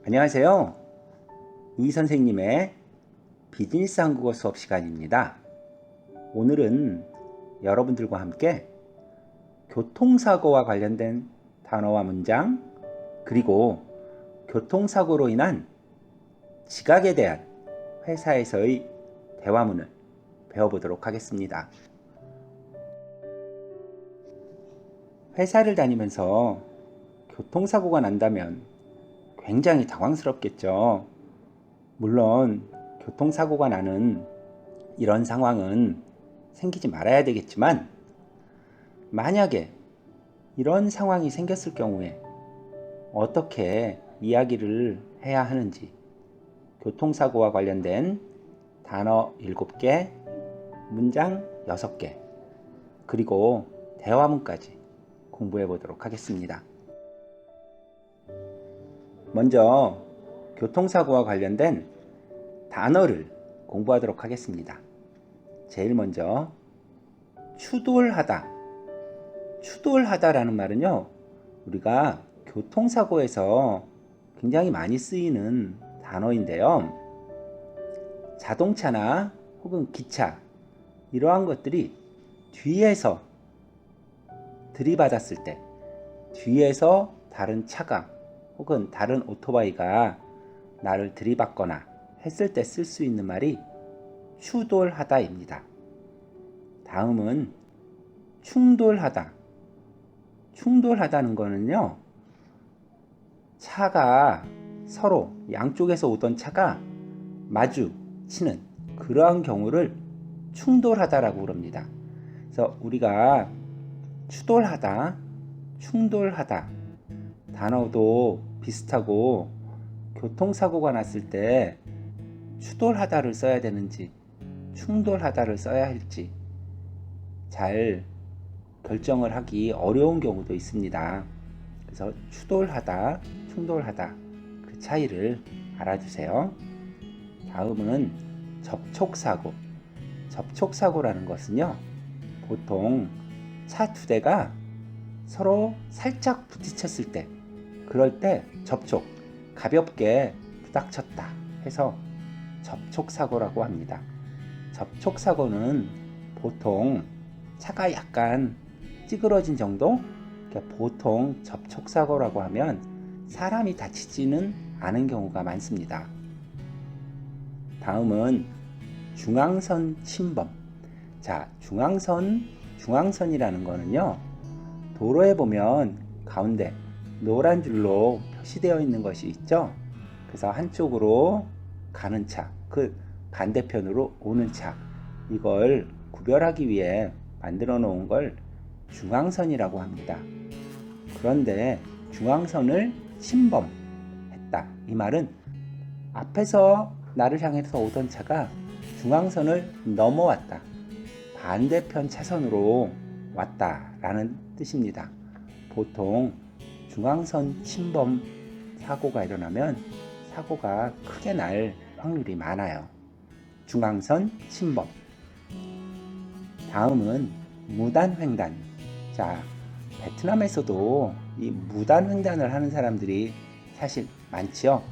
안녕하세요. 이 선생님의 비즈니스 한국어 수업 시간입니다. 오늘은 여러분들과 함께 교통사고와 관련된 단어와 문장, 그리고 교통사고로 인한 지각에 대한 회사에서의 대화문을 배워보도록 하겠습니다. 회사를 다니면서 교통사고가 난다면 굉장히 당황스럽겠죠. 물론 교통사고가 나는 이런 상황은 생기지 말아야 되겠지만, 만약에 이런 상황이 생겼을 경우에 어떻게 이야기를 해야 하는지, 교통사고와 관련된 단어 7개, 문장 6개, 그리고 대화문까지 공부해 보도록 하겠습니다. 먼저 교통사고와 관련된 단어를 공부하도록 하겠습니다. 제일 먼저 추돌하다. 추돌하다라는 말은요, 우리가 교통사고에서 굉장히 많이 쓰이는 단어인데요. 자동차나 혹은 기차, 이러한 것들이 뒤에서 들이받았을 때, 뒤에서 다른 차가 혹은 다른 오토바이가 나를 들이받거나 했을 때 쓸 수 있는 말이 추돌하다입니다. 다음은 충돌하다. 충돌하다는 거는요, 차가 서로 양쪽에서 오던 차가 마주치는 그러한 경우를 충돌하다라고 그럽니다. 그래서 우리가 추돌하다, 충돌하다 단어도 비슷하고, 교통사고가 났을 때 추돌하다를 써야 되는지 충돌하다를 써야 할지 잘 결정을 하기 어려운 경우도 있습니다. 그래서 추돌하다, 충돌하다, 그 차이를 알아주세요. 다음은 접촉사고. 접촉사고라는 것은요, 보통 차 두 대가 서로 살짝 부딪혔을 때, 그럴 때 접촉, 가볍게 부닥쳤다 해서 접촉사고라고 합니다. 접촉사고는 보통 차가 약간 찌그러진 정도? 보통 접촉사고라고 하면 사람이 다치지는 않은 경우가 많습니다. 다음은 중앙선 침범. 자, 중앙선이라는 거는요, 도로에 보면 가운데 노란 줄로 표시되어 있는 것이 있죠. 그래서 한쪽으로 가는 차, 그 반대편으로 오는 차, 이걸 구별하기 위해 만들어 놓은 걸 중앙선이라고 합니다. 그런데 중앙선을 침범했다, 이 말은 앞에서 나를 향해서 오던 차가 중앙선을 넘어왔다, 반대편 차선으로 왔다라는 뜻입니다. 보통 중앙선 침범 사고가 일어나면 사고가 크게 날 확률이 많아요. 중앙선 침범. 다음은 무단횡단. 자, 베트남에서도 이 무단횡단을 하는 사람들이 사실 많지요.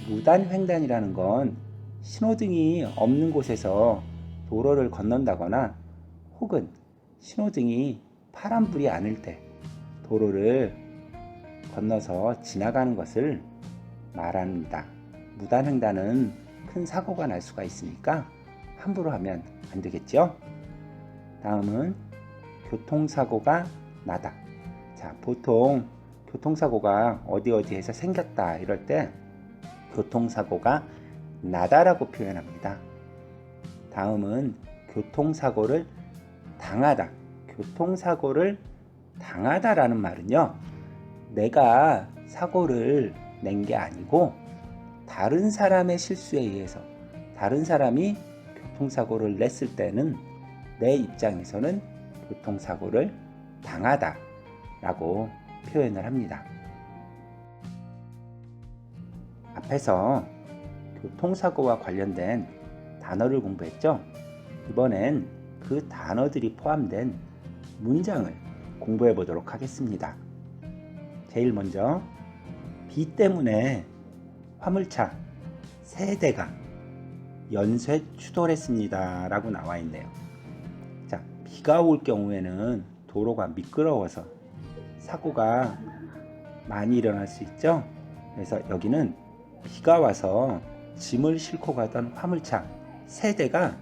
무단횡단이라는 건 신호등이 없는 곳에서 도로를 건넌다거나, 혹은 신호등이 파란불이 아닐 때 도로를 건너서 지나가는 것을 말합니다. 무단횡단은 큰 사고가 날 수가 있으니까 함부로 하면 안 되겠죠? 다음은 교통사고가 나다. 자, 보통 교통사고가 어디에서 생겼다 이럴 때 교통사고가 나다라고 표현합니다. 다음은 교통사고를 당하다. 교통사고를 당하다라는 말은요, 내가 사고를 낸 게 아니고 다른 사람의 실수에 의해서 다른 사람이 교통사고를 냈을 때는 내 입장에서는 교통사고를 당하다 라고 표현을 합니다. 앞에서 교통사고와 관련된 단어를 공부했죠? 이번엔 그 단어들이 포함된 문장을 공부해 보도록 하겠습니다. 제일 먼저 비 때문에 화물차 3대가 연쇄 추돌했습니다 라고 나와 있네요. 자, 비가 올 경우에는 도로가 미끄러워서 사고가 많이 일어날 수 있죠. 그래서 여기는 비가 와서 짐을 싣고 가던 화물차 3대가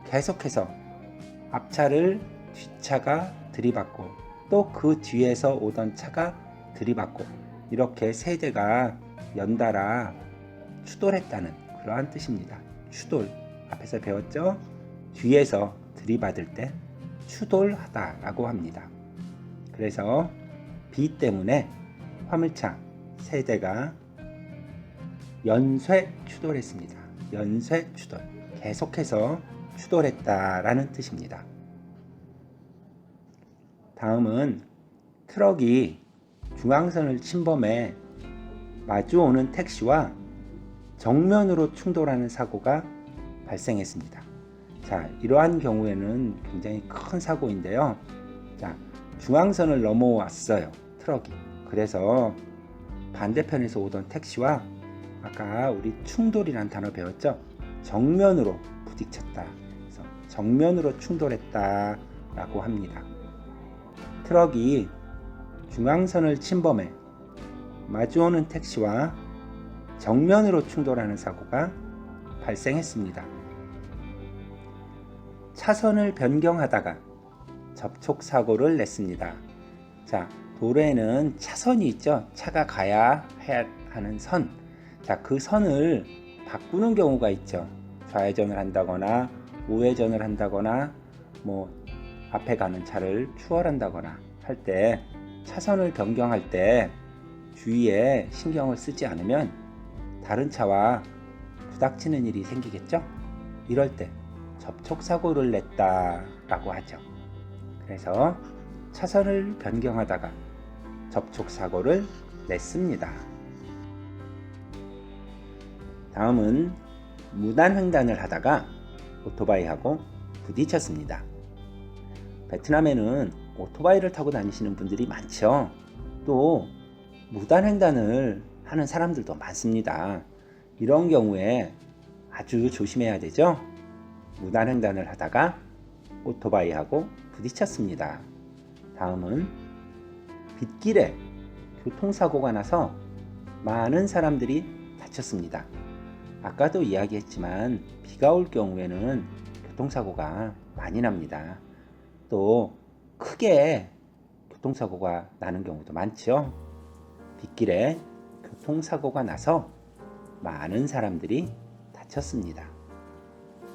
계속해서 앞차를 뒷차가 들이받고 또 그 뒤에서 오던 차가 들이받고 이렇게 3대가 연달아 추돌했다는 그러한 뜻입니다. 추돌, 앞에서 배웠죠? 뒤에서 들이받을 때 추돌하다라고 합니다. 그래서 비 때문에 화물차 3대가 연쇄 추돌했습니다. 연쇄 추돌, 계속해서 추돌했다라는 뜻입니다. 다음은 트럭이 중앙선을 침범해 마주오는 택시와 정면으로 충돌하는 사고가 발생했습니다. 자, 이러한 경우에는 굉장히 큰 사고인데요. 자, 중앙선을 넘어왔어요. 트럭이. 그래서 반대편에서 오던 택시와 아까 우리 충돌이라는 단어 배웠죠? 정면으로 부딪혔다. 그래서 정면으로 충돌했다 라고 합니다. 트럭이 중앙선을 침범해 마주오는 택시와 정면으로 충돌하는 사고가 발생했습니다. 차선을 변경하다가 접촉사고를 냈습니다. 자, 도로에는 차선이 있죠. 차가 가야 하는 선. 자, 그 선을 바꾸는 경우가 있죠. 좌회전을 한다거나 우회전을 한다거나 앞에 가는 차를 추월한다거나 할 때 차선을 변경할 때 주위에 신경을 쓰지 않으면 다른 차와 부닥치는 일이 생기겠죠? 이럴 때 접촉사고를 냈다라고 하죠. 그래서 차선을 변경하다가 접촉사고를 냈습니다. 다음은 무단횡단을 하다가 오토바이하고 부딪혔습니다. 베트남에는 오토바이를 타고 다니시는 분들이 많죠. 또 무단횡단을 하는 사람들도 많습니다. 이런 경우에 아주 조심해야 되죠. 무단횡단을 하다가 오토바이하고 부딪혔습니다. 다음은 빗길에 교통사고가 나서 많은 사람들이 다쳤습니다. 아까도 이야기했지만 비가 올 경우에는 교통사고가 많이 납니다. 또 크게 교통사고가 나는 경우도 많죠. 빗길에 교통사고가 나서 많은 사람들이 다쳤습니다.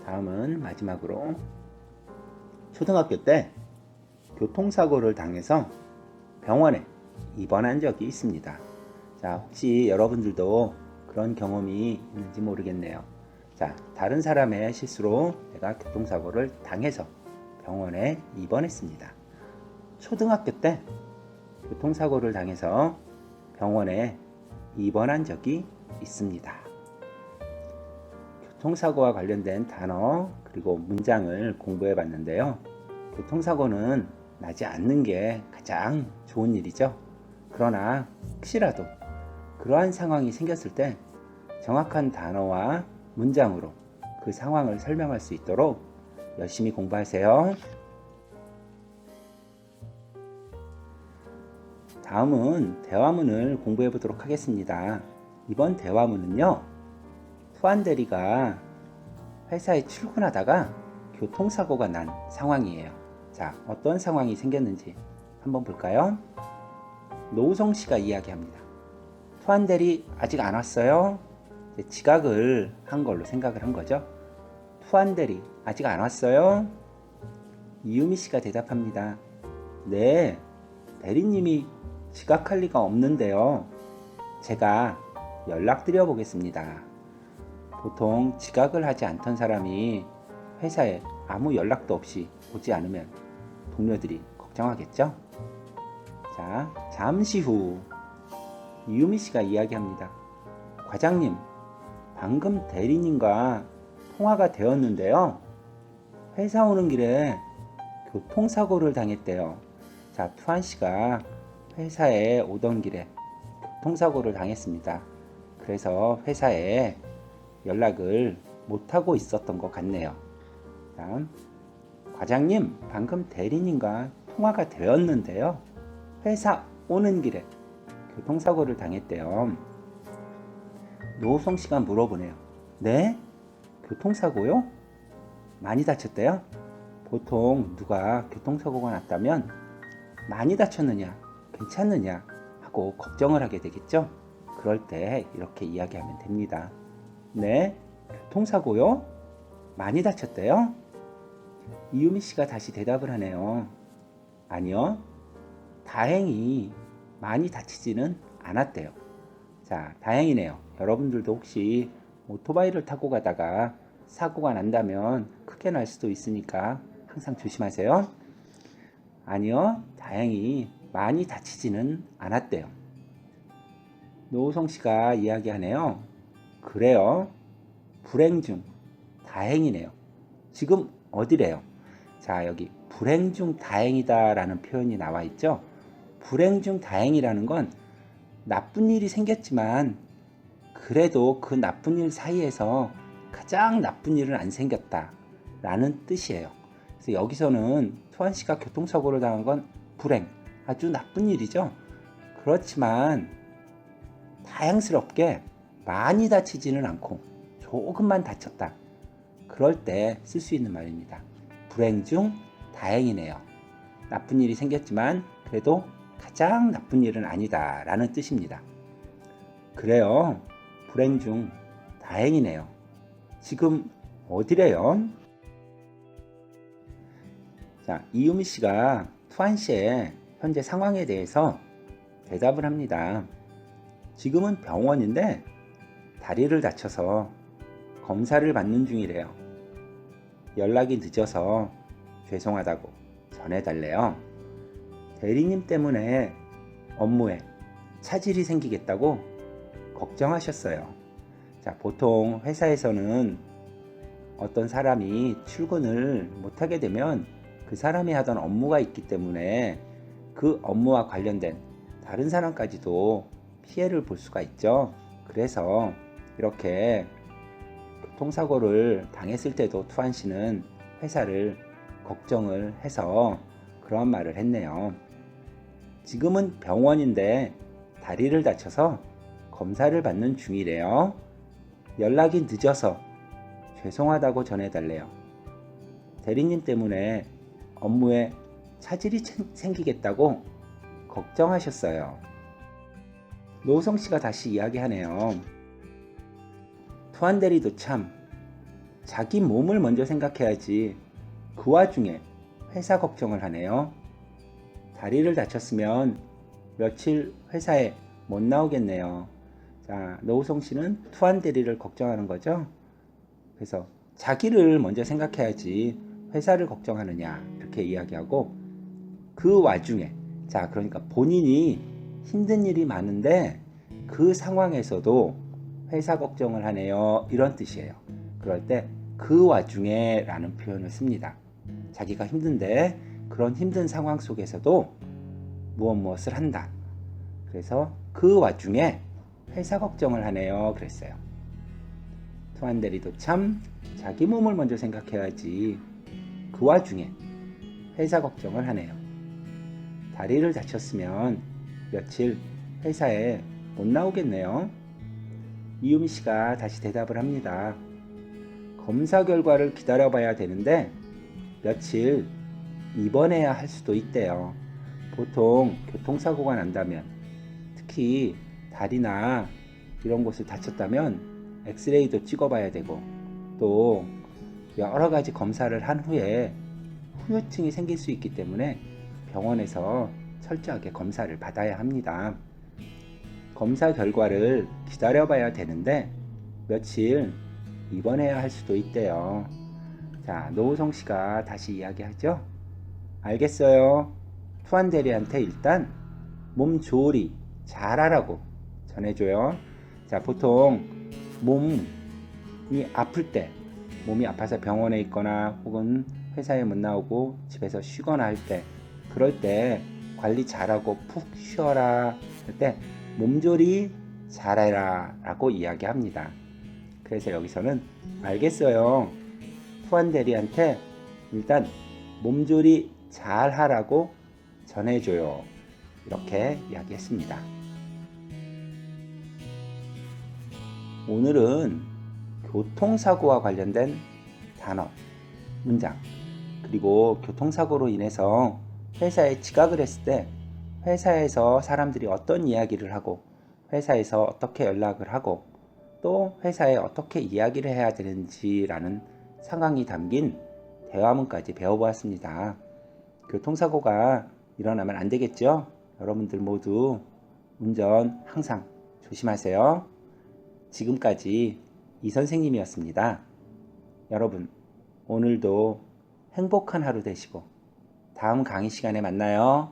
다음은 마지막으로 초등학교 때 교통사고를 당해서 병원에 입원한 적이 있습니다. 자, 혹시 여러분들도 그런 경험이 있는지 모르겠네요. 자, 다른 사람의 실수로 내가 교통사고를 당해서 병원에 입원했습니다. 초등학교 때 교통사고를 당해서 병원에 입원한 적이 있습니다. 교통사고와 관련된 단어 그리고 문장을 공부해 봤는데요. 교통사고는 나지 않는 게 가장 좋은 일이죠. 그러나 혹시라도 그러한 상황이 생겼을 때 정확한 단어와 문장으로 그 상황을 설명할 수 있도록 열심히 공부하세요. 다음은 대화문을 공부해 보도록 하겠습니다. 이번 대화문은요, 투안 대리가 회사에 출근하다가 교통사고가 난 상황이에요. 자, 어떤 상황이 생겼는지 한번 볼까요? 노우성 씨가 이야기합니다. 투안 대리 아직 안 왔어요? 지각을 한 걸로 생각을 한 거죠. 투안 대리 아직 안 왔어요? 이유미 씨가 대답합니다. 네, 대리님이 지각할 리가 없는데요. 제가 연락드려 보겠습니다. 보통 지각을 하지 않던 사람이 회사에 아무 연락도 없이 오지 않으면 동료들이 걱정하겠죠? 자, 잠시 후 이유미 씨가 이야기합니다. 과장님, 방금 대리님과 통화가 되었는데요. 회사 오는 길에 교통사고를 당했대요. 자, 투안 씨가 회사에 오던 길에 교통사고를 당했습니다. 그래서 회사에 연락을 못하고 있었던 것 같네요. 다음, 과장님, 방금 대리님과 통화가 되었는데요. 회사 오는 길에 교통사고를 당했대요. 노호성 씨가 물어보네요. 네? 교통사고요? 많이 다쳤대요? 보통 누가 교통사고가 났다면 많이 다쳤느냐, 괜찮느냐 하고 걱정을 하게 되겠죠? 그럴 때 이렇게 이야기하면 됩니다. 네? 교통사고요? 많이 다쳤대요? 이유미 씨가 다시 대답을 하네요. 아니요. 다행히 많이 다치지는 않았대요. 자, 다행이네요. 여러분들도 혹시 오토바이를 타고 가다가 사고가 난다면 크게 날 수도 있으니까 항상 조심하세요. 아니요, 다행히 많이 다치지는 않았대요. 노우성 씨가 이야기하네요. 그래요? 불행 중 다행이네요. 지금 어디래요? 자, 여기 불행 중 다행이다 라는 표현이 나와 있죠. 불행 중 다행이라는 건 나쁜 일이 생겼지만 그래도 그 나쁜 일 사이에서 가장 나쁜 일은 안 생겼다 라는 뜻이에요. 그래서 여기서는 투한 씨가 교통사고를 당한 건 불행, 아주 나쁜 일이죠. 그렇지만 다행스럽게 많이 다치지는 않고 조금만 다쳤다. 그럴 때 쓸 수 있는 말입니다. 불행 중 다행이네요. 나쁜 일이 생겼지만 그래도 가장 나쁜 일은 아니다 라는 뜻입니다. 그래요. 불행 중 다행이네요. 지금 어디래요? 자, 이유미 씨가 투한 씨의 현재 상황에 대해서 대답을 합니다. 지금은 병원인데 다리를 다쳐서 검사를 받는 중이래요. 연락이 늦어서 죄송하다고 전해달래요. 대리님 때문에 업무에 차질이 생기겠다고 걱정하셨어요. 자, 보통 회사에서는 어떤 사람이 출근을 못하게 되면 그 사람이 하던 업무가 있기 때문에 그 업무와 관련된 다른 사람까지도 피해를 볼 수가 있죠. 그래서 이렇게 교통사고를 당했을 때도 투한 씨는 회사를 걱정을 해서 그런 말을 했네요. 지금은 병원인데 다리를 다쳐서 검사를 받는 중이래요. 연락이 늦어서 죄송하다고 전해달래요. 대리님 때문에 업무에 차질이 생기겠다고 걱정하셨어요. 노성 씨가 다시 이야기하네요. 투한 대리도 참 자기 몸을 먼저 생각해야지 그 와중에 회사 걱정을 하네요. 다리를 다쳤으면 며칠 회사에 못 나오겠네요. 자, 노우성 씨는 투한 대리를 걱정하는 거죠. 그래서 자기를 먼저 생각해야지 회사를 걱정하느냐 이렇게 이야기하고 그 와중에 자, 그러니까 본인이 힘든 일이 많은데 그 상황에서도 회사 걱정을 하네요 이런 뜻이에요. 그럴 때 그 와중에 라는 표현을 씁니다. 자기가 힘든데 그런 힘든 상황 속에서도 무엇을 한다. 그래서 그 와중에 회사 걱정을 하네요 그랬어요. 투한 대리도 참 자기 몸을 먼저 생각해야지 그 와중에 회사 걱정을 하네요. 다리를 다쳤으면 며칠 회사에 못 나오겠네요. 이유미 씨가 다시 대답을 합니다. 검사 결과를 기다려봐야 되는데 며칠 입원해야 할 수도 있대요. 보통 교통사고가 난다면 특히 다리나 이런 곳을 다쳤다면 엑스레이도 찍어봐야 되고 또 여러 가지 검사를 한 후에 후유증이 생길 수 있기 때문에 병원에서 철저하게 검사를 받아야 합니다. 검사 결과를 기다려봐야 되는데 며칠 입원해야 할 수도 있대요. 자, 노우성 씨가 다시 이야기하죠. 알겠어요. 투한 대리한테 일단 몸 조리 잘하라고 전해줘요. 자, 보통 몸이 아플 때 몸이 아파서 병원에 있거나 혹은 회사에 못 나오고 집에서 쉬거나 할 때 그럴 때 관리 잘하고 푹 쉬어라 할 때 몸조리 잘해라 라고 이야기합니다. 그래서 여기서는 알겠어요. 후안 대리한테 일단 몸조리 잘 하라고 전해줘요. 이렇게 이야기했습니다. 오늘은 교통사고와 관련된 단어, 문장, 그리고 교통사고로 인해서 회사에 지각을 했을 때 회사에서 사람들이 어떤 이야기를 하고 회사에서 어떻게 연락을 하고 또 회사에 어떻게 이야기를 해야 되는지라는 상황이 담긴 대화문까지 배워보았습니다. 교통사고가 일어나면 안 되겠죠? 여러분들 모두 운전 항상 조심하세요. 지금까지 이 선생님이었습니다. 여러분, 오늘도 행복한 하루 되시고 다음 강의 시간에 만나요.